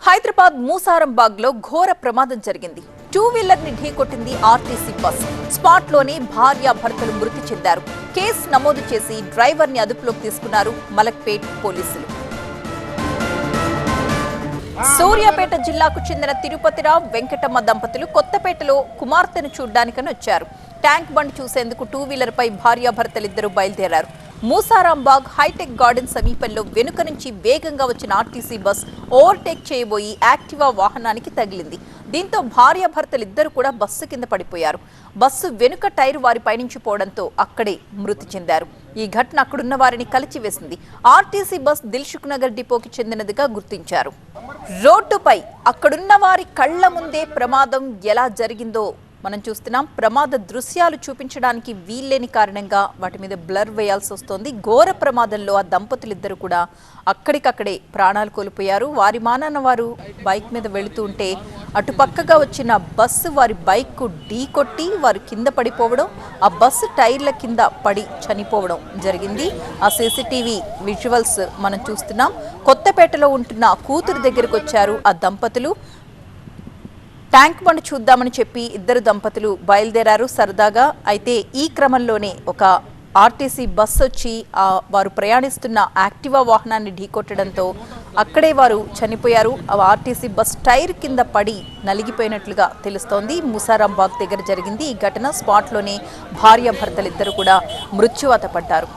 హైదరాబాద్ మూసారంబాగ్ లో ఘోర ప్రమాదం జరిగింది. టూ వీలర్ ని ఢీకొట్టింది ఆర్టీసీ బస్. స్పాట్ లోనే భార్య భర్తలు మృతి చెందారు. కేసు నమోదు చేసి డ్రైవర్ ని అదుపులోకి తీసుకున్నారు మలక్పేట్ పోలీసులు. సూర్యాపేట జిల్లాకు చెందిన తిరుపతిరావు వెంకటమ్మ దంపతులు కొత్తపేటలో కుమార్తెను చూడ్డానికని వచ్చారు. ట్యాంక్ బండ్ చూసేందుకు టూ వీలర్ పై భార్యాభర్తలిద్దరూ బయలుదేరారు. మూసారాంబాగ్ హైటెక్ గార్డెన్ సమీపంలో వెనుక నుంచి వేగంగా వచ్చిన ఆర్టీసీ బస్ ఓవర్టేక్ చేయబోయి యాక్టివా వాహనానికి తగిలింది. దీంతో భార్యాభర్తలిద్దరూ కూడా బస్సు కింద పడిపోయారు. బస్సు వెనుక టైర్ వారి పైనుంచి పోవడంతో అక్కడే మృతి చెందారు. ఈ ఘటన అక్కడున్న వారిని కలిచివేసింది. ఆర్టీసీ బస్ దిల్సుఖ్ నగర్ డిపోకి చెందినదిగా గుర్తించారు. రోడ్డుపై అక్కడున్న వారి కళ్ల ముందే ప్రమాదం ఎలా జరిగిందో మనం చూస్తున్నాం. ప్రమాద దృశ్యాలు చూపించడానికి వీల్లేని కారణంగా వాటి మీద బ్లర్ వేయాల్సి వస్తోంది. ఘోర ప్రమాదంలో ఆ దంపతులిద్దరూ కూడా అక్కడికక్కడే ప్రాణాలు కోల్పోయారు. వారి మానాన వారు బైక్ మీద వెళుతూ ఉంటే అటుపక్కగా వచ్చిన బస్సు వారి బైక్ ఢీకొట్టి వారు కింద పడిపోవడం, ఆ బస్సు టైర్ల కింద పడి చనిపోవడం జరిగింది. ఆ సీసీటీవీ విజువల్స్ మనం చూస్తున్నాం. కొత్తపేటలో ఉంటున్న కూతురు దగ్గరకు వచ్చారు ఆ దంపతులు. ట్యాంక్ బండ్ చూద్దామని చెప్పి ఇద్దరు దంపతులు బయలుదేరారు సరదాగా. అయితే ఈ క్రమంలోనే ఒక ఆర్టీసీ బస్ వచ్చి వారు ప్రయాణిస్తున్న యాక్టివా వాహనాన్ని ఢీకొట్టడంతో అక్కడే వారు చనిపోయారు. ఆర్టీసీ బస్ టైర్ కింద పడి నలిగిపోయినట్లుగా తెలుస్తోంది. మూసారాంబాగ్ దగ్గర జరిగింది ఈ ఘటన. స్పాట్లోనే భార్యాభర్తలిద్దరూ కూడా మృత్యువాత పడ్డారు.